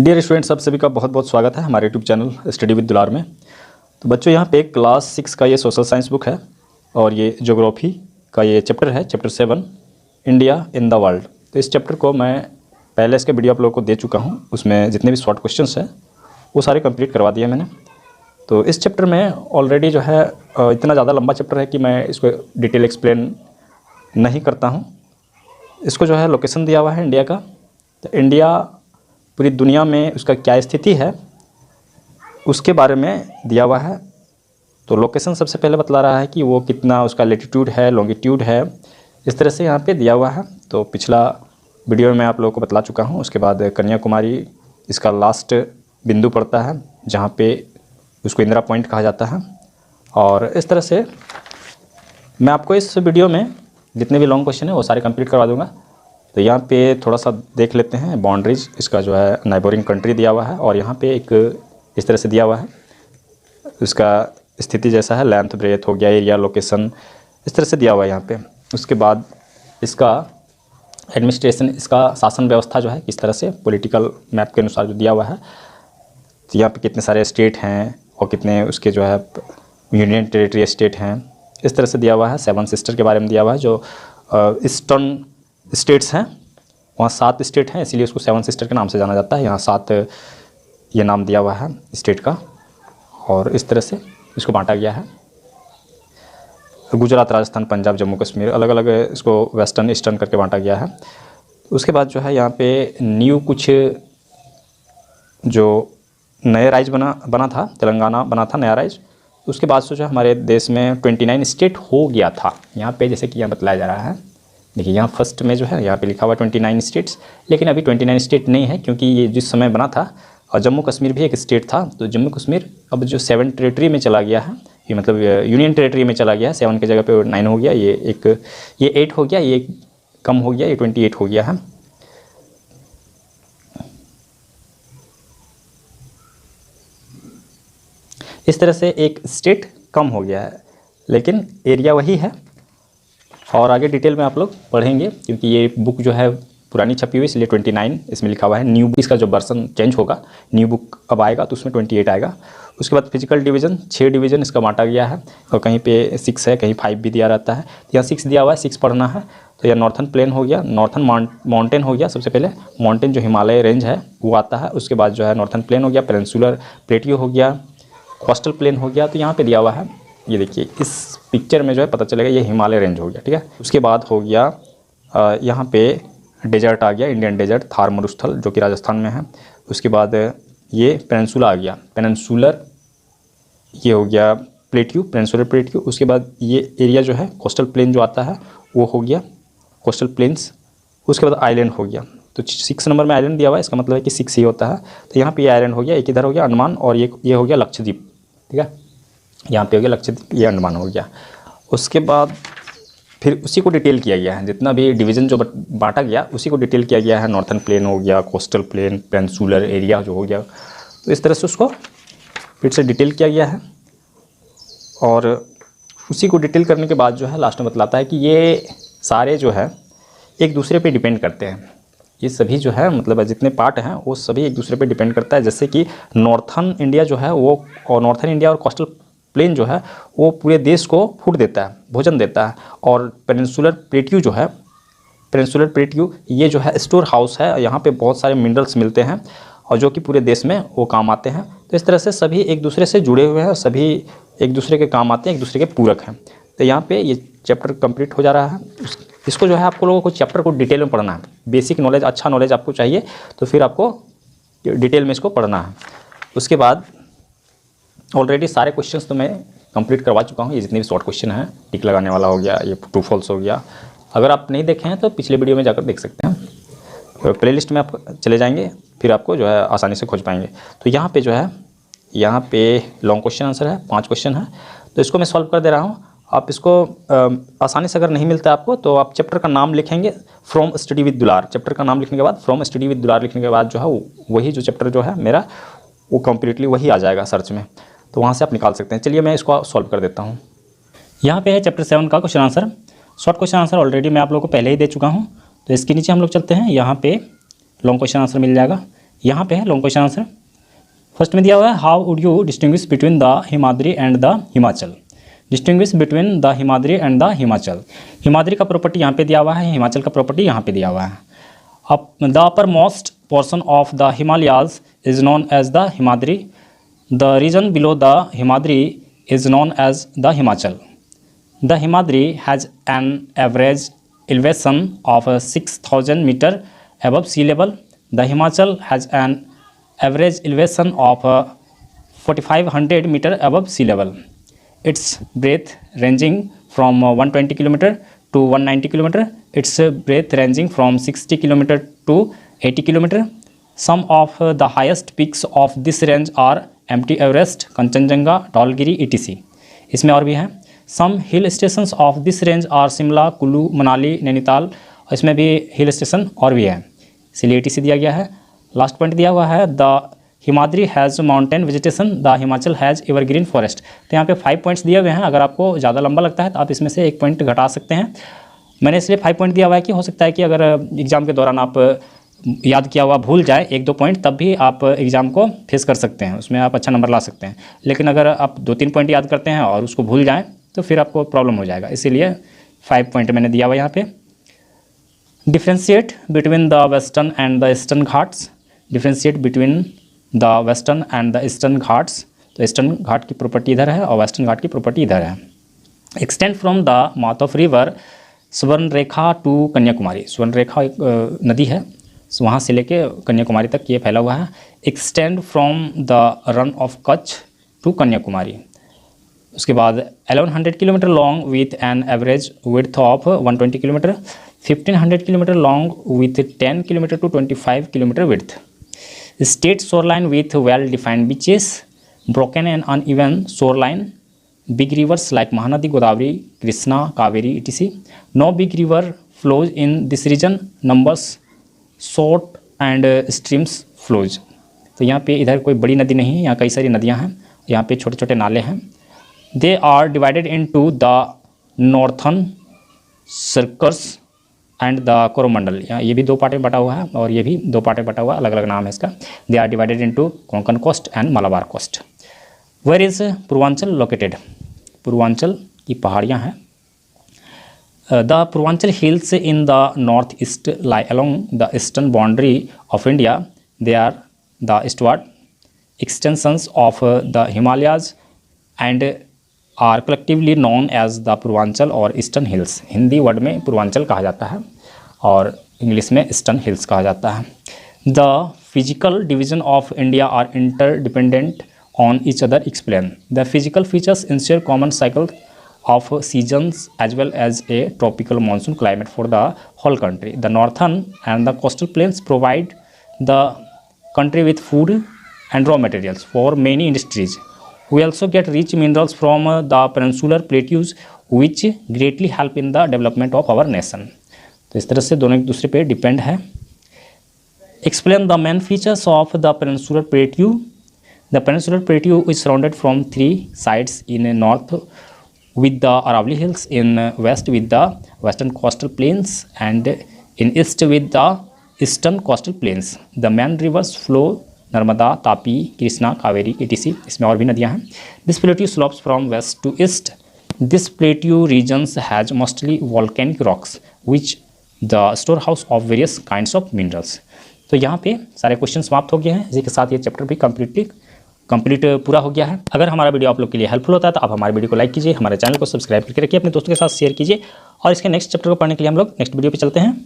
Dear students, आप सभी का बहुत बहुत स्वागत है हमारे यूट्यूब चैनल स्टडी विद दुलार में। तो बच्चों, यहाँ पे क्लास 6 का ये सोशल साइंस बुक है और ये ज्योग्राफी का ये चैप्टर है, chapter 7 India in the world. तो इस चैप्टर को मैं पहले इसके वीडियो आप लोगों को दे चुका हूँ। उसमें जितने भी शॉर्ट क्वेश्चंस हैं वो सारे कंप्लीट करवा दिए मैंने। तो इस चैप्टर में ऑलरेडी जो है इतना ज़्यादा लंबा चैप्टर है कि मैं इसको डिटेल एक्सप्लेन नहीं करता हूँ। इसको जो है लोकेशन दिया हुआ है इंडिया का। तो इंडिया पूरी दुनिया में उसका क्या स्थिति है उसके बारे में दिया हुआ है। तो लोकेशन सबसे पहले बतला रहा है कि वो कितना उसका लैटिट्यूड है, लॉन्गिट्यूड है, इस तरह से यहाँ पे दिया हुआ है। तो पिछला वीडियो में मैं आप लोगों को बतला चुका हूँ। उसके बाद कन्याकुमारी इसका लास्ट बिंदु पड़ता है जहाँ पे उसको इंदिरा पॉइंट कहा जाता है। और इस तरह से मैं आपको इस वीडियो में जितने भी लॉन्ग क्वेश्चन है वो सारे कंप्लीट करवा दूँगा। तो यहाँ पे थोड़ा सा देख लेते हैं। बाउंड्रीज इसका जो है नाइबरिंग कंट्री दिया हुआ है और यहाँ पे एक इस तरह से दिया हुआ है, उसका स्थिति जैसा है, लेंथ ब्रेथ हो गया, एरिया, लोकेशन, इस तरह से दिया हुआ है यहाँ पे। उसके बाद इसका एडमिनिस्ट्रेशन, इसका शासन व्यवस्था जो है किस तरह से पॉलिटिकल मैप के अनुसार जो दिया हुआ है। तो यहाँ पे कितने सारे स्टेट हैं और कितने उसके जो है यूनियन टेरिटरी स्टेट हैं, इस तरह से दिया हुआ है। 7 सिस्टर के बारे में दिया हुआ है। जो ईस्टर्न स्टेट्स हैं वहाँ 7 स्टेट हैं, इसीलिए उसको 7 सिस्टर के नाम से जाना जाता है। यहाँ 7 ये नाम दिया हुआ है स्टेट का और इस तरह से इसको बांटा गया है। गुजरात, राजस्थान, पंजाब, जम्मू कश्मीर, अलग अलग इसको वेस्टर्न ईस्टर्न करके बांटा गया है। उसके बाद जो है यहाँ पे न्यू कुछ जो नए राज्य बना था, तेलंगाना बना था नया राज्य। उसके बाद से जो हमारे देश में 29 स्टेट हो गया था यहाँ पे, जैसे कि यहाँ बतलाया जा रहा है। देखिए यहाँ फर्स्ट में जो है यहाँ पे लिखा हुआ 29 स्टेट्स, लेकिन अभी 29 स्टेट नहीं है क्योंकि ये जिस समय बना था। और जम्मू कश्मीर भी एक स्टेट था, तो जम्मू कश्मीर अब जो 7 टेरिटरी में चला गया है, ये मतलब यूनियन टेरिटरी में चला गया है। 7 की जगह पे 9 हो गया, ये 8 हो गया, ये कम हो गया, ये 28 हो गया है। इस तरह से एक स्टेट कम हो गया है, लेकिन एरिया वही है। और आगे डिटेल में आप लोग पढ़ेंगे क्योंकि ये बुक जो है पुरानी छपी हुई, इसलिए 29 इसमें लिखा हुआ है। न्यू बुक इसका जो वर्सन चेंज होगा, न्यू बुक अब आएगा तो उसमें 28 आएगा। उसके बाद फिजिकल डिवीज़न 6 डिवीज़न इसका बांटा गया है और कहीं पे 6 है, कहीं 5 भी दिया रहता है। तो यहाँ 6 दिया हुआ है, 6 पढ़ना है। तो यह नॉर्थन प्लेन हो गया, नॉर्थन माउंटेन हो गया। सबसे पहले माउंटेन जो हिमालय रेंज है वो आता है। उसके बाद जो है नॉर्थन प्लेन हो गया, पेनिनसुलर प्लेटियो हो गया, कोस्टल प्लेन हो गया। तो यहाँ पर दिया हुआ है, ये देखिए इस पिक्चर में जो है पता चलेगा ये हिमालय रेंज हो गया, ठीक है। उसके बाद हो गया यहाँ पे डेजर्ट आ गया, इंडियन डेजर्ट, थार मरुस्थल जो कि राजस्थान में है। उसके बाद ये पेनिनसुला आ गया, पेनिनसुलर, ये हो गया प्लेट्यू, पेनिनसुलर प्लेट्यू। उसके बाद ये एरिया जो है कोस्टल प्लेन जो आता है वो हो गया कोस्टल प्लेन्स। उसके बाद आइलैंड हो गया। तो 6 नंबर में आइलैंड दिया हुआ है, इसका मतलब है कि 6 ही होता है। तो यहाँ पे ये आइलैंड हो गया, एक इधर हो गया अंडमान और ये हो गया लक्षद्वीप, ठीक है। यहाँ पे हो गया लक्षद्वीप, ये अंडमान हो गया। उसके बाद फिर उसी को डिटेल किया गया है, जितना भी डिवीज़न जो बांटा गया उसी को डिटेल किया गया है। नॉर्थन प्लेन हो गया, कोस्टल प्लेन, पेनिनसुलर एरिया जो हो गया, तो इस तरह से उसको फिर से डिटेल किया गया है। और उसी को डिटेल करने के बाद जो है लास्ट में बतलाता है कि ये सारे जो है एक दूसरे पे डिपेंड करते हैं। ये सभी जो है मतलब जितने पार्ट हैं वो सभी एक दूसरे पे डिपेंड करता है। जैसे कि नॉर्थन इंडिया जो है वो, और नॉर्थन इंडिया और कोस्टल प्लेन जो है वो पूरे देश को फूड देता है, भोजन देता है। और पेनिनसुलर प्लेट्यू जो है, पेनिनसुलर प्लेट्यू ये जो है स्टोर हाउस है, यहाँ पे बहुत सारे मिनरल्स मिलते हैं और जो कि पूरे देश में वो काम आते हैं। तो इस तरह से सभी एक दूसरे से जुड़े हुए हैं, सभी एक दूसरे के काम आते हैं, एक दूसरे के पूरक हैं। तो यहाँ पे ये चैप्टर कंप्लीट हो जा रहा है। इसको जो है आपको लोगों को चैप्टर को डिटेल में पढ़ना है। बेसिक नॉलेज, अच्छा नॉलेज आपको चाहिए तो फिर आपको डिटेल में इसको पढ़ना है। उसके बाद ऑलरेडी सारे क्वेश्चंस तो मैं कंप्लीट करवा चुका हूँ। ये जितने भी शॉर्ट क्वेश्चन हैं, टिक लगाने वाला हो गया, ये ट्रू फॉल्स हो गया। अगर आप नहीं देखे हैं तो पिछले वीडियो में जाकर देख सकते हैं। तो प्लेलिस्ट में आप चले जाएंगे, फिर आपको जो है आसानी से खोज पाएंगे। तो यहाँ पे जो है, यहाँ पे लॉन्ग क्वेश्चन आंसर है, 5 क्वेश्चन है। तो इसको मैं सॉल्व कर दे रहा हूँ। आप इसको आसानी से अगर नहीं मिलता आपको तो आप चैप्टर का नाम लिखेंगे फ्रॉम स्टडी विद दुलार। चैप्टर का नाम लिखने के बाद फ्रॉम स्टडी विद दुलार लिखने के बाद जो है वही जो चैप्टर जो है मेरा वो कम्प्लीटली वही आ जाएगा सर्च में, तो वहाँ से आप निकाल सकते हैं। चलिए मैं इसको सॉल्व कर देता हूँ। यहाँ पे है चैप्टर 7 का question answer. Short question answer already मैं आप लोगों को पहले ही दे चुका हूँ। तो इसके नीचे हम लोग चलते हैं, यहाँ पे लॉन्ग क्वेश्चन आंसर मिल जाएगा। यहाँ पे है लॉन्ग क्वेश्चन आंसर। फर्स्ट में दिया हुआ है how would you distinguish between the Himadri and the Himachal. Distinguish between the Himadri and the Himachal. Himadri का प्रॉपर्टी यहाँ पे दिया हुआ है, हिमाचल का प्रॉपर्टी यहाँ पे दिया हुआ है। The upper most portion of the Himalayas is known as the Himadri. The region below the Himadri is known as the Himachal. The Himadri has an average elevation of 6,000 meter above sea level. The Himachal has an average elevation of 4,500 meter above sea level. Its breadth ranging from 120 km to 190 km. Its breadth ranging from 60 km to 80 km. Some of the highest peaks of this range are M T Everest, Kanchenjunga, Dhaulagiri etc. इसमें और भी हैं। Some hill stations of this range are Shimla, Kullu, Manali, Nainital. इसमें भी hill station और भी हैं, इसलिए etc दिया गया है। लास्ट पॉइंट दिया हुआ है the Himadri has mountain vegetation, the Himachal has evergreen forest. तो यहाँ पे 5 पॉइंट्स दिए हुए हैं। अगर आपको ज़्यादा लंबा लगता है तो आप इसमें से 1 पॉइंट घटा सकते हैं। मैंने इसलिए 5 पॉइंट दिया हुआ है कि हो सकता है कि अगर एग्ज़ाम के दौरान आप याद किया हुआ भूल जाए 1-2 पॉइंट, तब भी आप एग्ज़ाम को फेस कर सकते हैं, उसमें आप अच्छा नंबर ला सकते हैं। लेकिन अगर आप 2-3 पॉइंट याद करते हैं और उसको भूल जाएं तो फिर आपको प्रॉब्लम हो जाएगा, इसीलिए 5 पॉइंट मैंने दिया हुआ यहाँ पे। Differentiate between the western and the eastern Ghats. Differentiate between the western and the eastern Ghats. तो ईस्टर्न घाट की प्रॉपर्टी इधर है और वेस्टर्न घाट की प्रॉपर्टी इधर है। Extend from the mouth of river Swarnarekha to Kanyakumari. Swarnarekha एक नदी है, वहाँ से लेके कन्याकुमारी तक ये फैला हुआ है। Extend from the run of Kutch to Kanyakumari. उसके बाद 1100 kilometre long with an average width of 120 kilometre. 1500 kilometre long with 10 kilometre to 25 kilometre width. Straight shoreline with well defined beaches, broken and uneven shoreline. Big rivers like Mahanadi, Godavari, Krishna, Kaveri etc. No big river flows in this region, numbers short and streams flows. तो यहाँ पे इधर कोई बड़ी नदी नहीं है, यहाँ कई सारी नदियाँ हैं, यहाँ पे छोटे छोटे नाले हैं। They are divided into the northern circus and the Coromandel. यहाँ ये भी 2 पार्ट में बटा हुआ है और ये भी 2 पार्ट में बटा हुआ है, अलग अलग नाम है इसका। They are divided into Konkan coast and Malabar coast. Where is Purvanchal located. Purvanchal की पहाड़ियाँ हैं। The Purvanchal hills in the northeast lie along the eastern boundary of India. They are the eastward extensions of the Himalayas and are collectively known as the Purvanchal or Eastern Hills. Hindi word में पूर्वांचल कहा जाता है और English में eastern hills कहा जाता है। The physical division of India are interdependent on each other. Explain. The physical features ensure common cycle of seasons as well as a tropical monsoon climate for the whole country. The northern and the coastal plains provide the country with food and raw materials for many industries. We also get rich minerals from the peninsular plateaus which greatly help in the development of our nation. तो इस तरह से दोनों एक दूसरे पे depend है। Explain the main features of the peninsular plateau. The peninsular plateau is surrounded from 3 sides in north with the Aravalli Hills, in west with the western coastal plains, and in east with the eastern coastal plains. The main rivers flow Narmada, Tapi, Krishna, Kaveri etc. इसमें और भी नदियाँ हैं। This plateau slopes from west to east. This plateau regions has mostly volcanic rocks which the storehouse of various kinds of minerals. तो यहाँ पे सारे question समाप्त हो गए हैं। इसी के साथ ये चैप्टर भी कंप्लीट पूरा हो गया है। अगर हमारा वीडियो आप लोग के लिए हेल्पफुल होता है तो आप हमारे वीडियो को लाइक कीजिए, हमारे चैनल को सब्सक्राइब करके रखिए, अपने दोस्तों के साथ शेयर कीजिए और इसके नेक्स्ट चैप्टर को पढ़ने के लिए हम लोग नेक्स्ट वीडियो पे चलते हैं।